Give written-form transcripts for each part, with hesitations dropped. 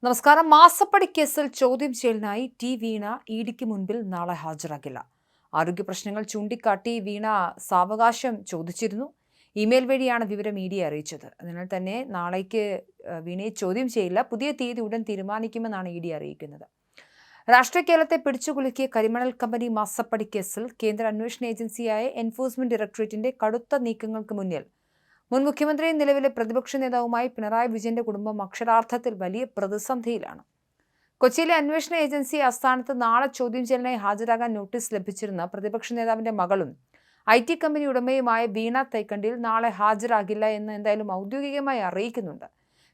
നമസ്കാരം. മാസപ്പടി കേസിൽ ചോദ്യം ചെയ്യലിനായി ടി വീണ ഇഡിക്ക് മുൻപിൽ നാളെ ഹാജരാകില്ല. ആരോഗ്യ പ്രശ്നങ്ങൾ ചൂണ്ടിക്കാട്ടി വീണ സാവകാശം ചോദിച്ചിരുന്നു. ഇമെയിൽ വഴിയാണ് വിവരം ഇഡിയെ അറിയിച്ചത്. അതിനാൽ തന്നെ നാളേക്ക് വീണയെ ചോദ്യം ചെയ്യില്ല. പുതിയ തീയതി ഉടൻ തീരുമാനിക്കുമെന്നാണ് ഇഡി അറിയിക്കുന്നത്. രാഷ്ട്രീയ കേരളത്തെ പിടിച്ചുകുലുക്കിയ കരിമണൽ കമ്പനി മാസപ്പടി കേസിൽ കേന്ദ്ര അന്വേഷണ ഏജൻസിയായ എൻഫോഴ്സ്മെന്റ് ഡയറക്ടറേറ്റിന്റെ കടുത്ത നീക്കങ്ങൾക്ക് മുന്നിൽ മുൻ മുഖ്യമന്ത്രിയും നിലവിലെ പ്രതിപക്ഷ നേതാവുമായി പിണറായി വിജയന്റെ കുടുംബം അക്ഷരാർത്ഥത്തിൽ വലിയ പ്രതിസന്ധിയിലാണ്. കൊച്ചിയിലെ അന്വേഷണ ഏജൻസി ആസ്ഥാനത്ത് നാളെ ചോദ്യം ചെയ്യലിനായി ഹാജരാകാൻ നോട്ടീസ് ലഭിച്ചിരുന്ന പ്രതിപക്ഷ നേതാവിന്റെ മകളും IT കമ്പനി ഉടമയുമായ വീണ തൈക്കണ്ടിയിൽ നാളെ ഹാജരാകില്ല എന്ന് എന്തായാലും ഔദ്യോഗികമായി അറിയിക്കുന്നുണ്ട്.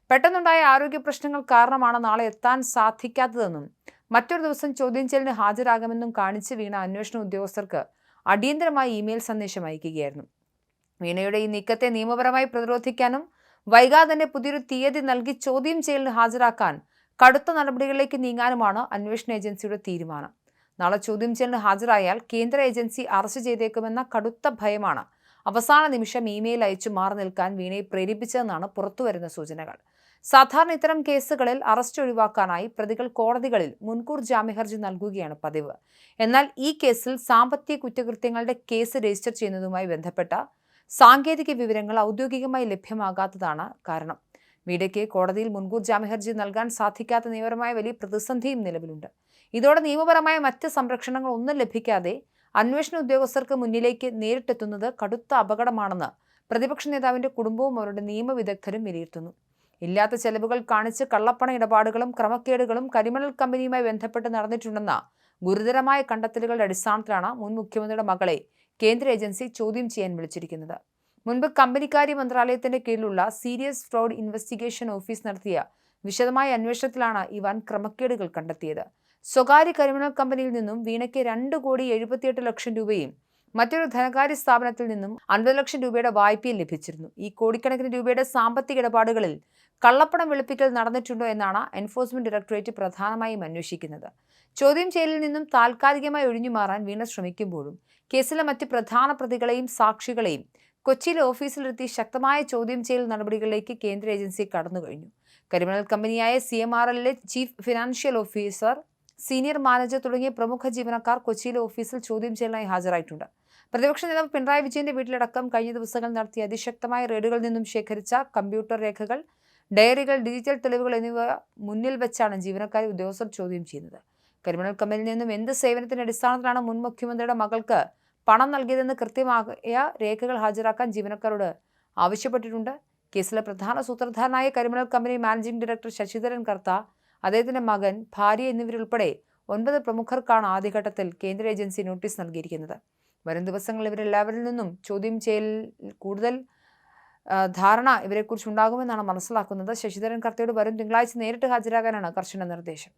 പെട്ടെന്നുണ്ടായ ആരോഗ്യ പ്രശ്നങ്ങൾ കാരണമാണ് നാളെ എത്താൻ സാധിക്കാത്തതെന്നും മറ്റൊരു ദിവസം ചോദ്യം ചെയ്യലിന് ഹാജരാകുമെന്നും കാണിച്ച് വീണ അന്വേഷണ ഉദ്യോഗസ്ഥർക്ക് അടിയന്തരമായി ഇമെയിൽ സന്ദേശം അയക്കുകയായിരുന്നു. വീണയുടെ ഈ നീക്കത്തെ നിയമപരമായി പ്രതിരോധിക്കാനും വൈകാതെ തന്നെ പുതിയൊരു തീയതി നൽകി ചോദ്യം ചെയ്യലിന് ഹാജരാക്കാൻ കടുത്ത നടപടികളിലേക്ക് നീങ്ങാനുമാണ് അന്വേഷണ ഏജൻസിയുടെ തീരുമാനം. നാളെ ചോദ്യം ചെയ്യലിന് ഹാജരായാൽ കേന്ദ്ര ഏജൻസി അറസ്റ്റ് ചെയ്തേക്കുമെന്ന കടുത്ത ഭയമാണ് അവസാന നിമിഷം ഇമെയിൽ അയച്ചു മാറി നിൽക്കാൻ വീണയെ പ്രേരിപ്പിച്ചതെന്നാണ് പുറത്തുവരുന്ന സൂചനകൾ. സാധാരണ ഇത്തരം കേസുകളിൽ അറസ്റ്റ് ഒഴിവാക്കാനായി പ്രതികൾ കോടതികളിൽ മുൻകൂർ ജാമ്യഹർജി നൽകുകയാണ് പതിവ്. എന്നാൽ ഈ കേസിൽ സാമ്പത്തിക കുറ്റകൃത്യങ്ങളുടെ കേസ് രജിസ്റ്റർ ചെയ്യുന്നതുമായി ബന്ധപ്പെട്ട സാങ്കേതിക വിവരങ്ങൾ ഔദ്യോഗികമായി ലഭ്യമാകാത്തതാണ് കാരണം. വീണയ്ക്ക് കോടതിയിൽ മുൻകൂർ ജാമ്യഹർജി നൽകാൻ സാധിക്കാത്ത നിയമപരമായ വലിയ പ്രതിസന്ധിയും നിലവിലുണ്ട്. ഇതോടെ നിയമപരമായ മറ്റ് സംരക്ഷണങ്ങൾ ഒന്നും ലഭിക്കാതെ അന്വേഷണ ഉദ്യോഗസ്ഥർക്ക് മുന്നിലേക്ക് നേരിട്ടെത്തുന്നത് കടുത്ത അപകടമാണെന്ന് പ്രതിപക്ഷ നേതാവിന്റെ കുടുംബവും അവരുടെ നിയമവിദഗ്ധരും വിലയിരുത്തുന്നു. ഇല്ലാത്ത ചെലവുകൾ കാണിച്ച് കള്ളപ്പണ ഇടപാടുകളും ക്രമക്കേടുകളും കരിമണൽ കമ്പനിയുമായി ബന്ധപ്പെട്ട് നടന്നിട്ടുണ്ടെന്ന ഗുരുതരമായ കണ്ടെത്തലുകളുടെ അടിസ്ഥാനത്തിലാണ് മുൻ മുഖ്യമന്ത്രിയുടെ മകളെ കേന്ദ്ര ഏജൻസി ചോദ്യം ചെയ്യാൻ വിളിച്ചിരിക്കുന്നത്. മുൻപ് കമ്പനിക്കാര്യ മന്ത്രാലയത്തിന്റെ കീഴിലുള്ള സീരിയസ് ഫ്രോഡ് ഇൻവെസ്റ്റിഗേഷൻ ഓഫീസ് നടത്തിയ വിശദമായ അന്വേഷണത്തിലാണ് ഈ വൻ ക്രമക്കേടുകൾ കണ്ടെത്തിയത്. സ്വകാര്യ കരിമണൽ കമ്പനിയിൽ നിന്നും വീണയ്ക്ക് 2,78,00,000 രൂപയും മറ്റൊരു ധനകാര്യ സ്ഥാപനത്തിൽ നിന്നും 50 ലക്ഷം രൂപയുടെ വായ്പയും ലഭിച്ചിരുന്നു. ഈ കോടിക്കണക്കിന് രൂപയുടെ സാമ്പത്തിക ഇടപാടുകളിൽ കള്ളപ്പണം വെളുപ്പിക്കൽ നടന്നിട്ടുണ്ടോ എന്നാണ് എൻഫോഴ്സ്മെന്റ് ഡയറക്ടറേറ്റ് പ്രധാനമായും അന്വേഷിക്കുന്നത്. ചോദ്യം ചെയ്യലിൽ നിന്നും താൽക്കാലികമായി ഒഴിഞ്ഞുമാറാൻ വീണ ശ്രമിക്കുമ്പോഴും കേസിലെ മറ്റ് പ്രധാന പ്രതികളെയും സാക്ഷികളെയും കൊച്ചിയിലെ ഓഫീസിലെത്തി ശക്തമായ ചോദ്യം ചെയ്യൽ നടപടികളിലേക്ക് കേന്ദ്ര ഏജൻസി കടന്നുകഴിഞ്ഞു. കരിമണൽ കമ്പനിയായ CMRLലെ chief financial officer, senior manager തുടങ്ങിയ പ്രമുഖ ജീവനക്കാർ കൊച്ചിയിലെ ഓഫീസിൽ ചോദ്യം ചെയ്യലിനായി ഹാജരായിട്ടുണ്ട്. പ്രതിപക്ഷ നേതാവ് പിണറായി വിജയന്റെ വീട്ടിലടക്കം കഴിഞ്ഞ ദിവസങ്ങൾ നടത്തിയ അതിശക്തമായ റെയ്ഡുകളിൽ നിന്നും ശേഖരിച്ച കമ്പ്യൂട്ടർ രേഖകൾ, ഡയറികൾ, ഡിജിറ്റൽ തെളിവുകൾ എന്നിവ മുന്നിൽ വെച്ചാണ് ജീവനക്കാരെ ഉദ്യോഗസ്ഥർ ചോദ്യം ചെയ്യുന്നത്. കരിമണൽ കമ്പനിയിൽ നിന്നും എന്ത് സേവനത്തിന്റെ അടിസ്ഥാനത്തിലാണ് മുൻ മുഖ്യമന്ത്രിയുടെ മകൾക്ക് പണം നൽകിയതെന്ന് കൃത്യമായ രേഖകൾ ഹാജരാക്കാൻ ജീവനക്കാരോട് ആവശ്യപ്പെട്ടിട്ടുണ്ട്. കേസിലെ പ്രധാന സൂത്രധാരനായ കരിമണൽ കമ്പനി മാനേജിംഗ് ഡയറക്ടർ ശശിധരൻ കർത്ത, അദ്ദേഹത്തിന്റെ മകൻ, ഭാര്യ എന്നിവരുൾപ്പെടെ 9 പ്രമുഖർക്കാണ് ആദ്യഘട്ടത്തിൽ കേന്ദ്ര ഏജൻസി നോട്ടീസ് നൽകിയിരിക്കുന്നത്. വരും ദിവസങ്ങളിൽ ഇവരെല്ലാവരിൽ നിന്നും ചോദ്യം ചെയ്യൽ കൂടുതൽ ധാരണ ഇവരെക്കുറിച്ച് ഉണ്ടാകുമെന്നാണ് മനസ്സിലാക്കുന്നത്. ശശിധരൻ കർത്തയോട് വരും തിങ്കളാഴ്ച നേരിട്ട് ഹാജരാകാനാണ് കർശന നിർദ്ദേശം.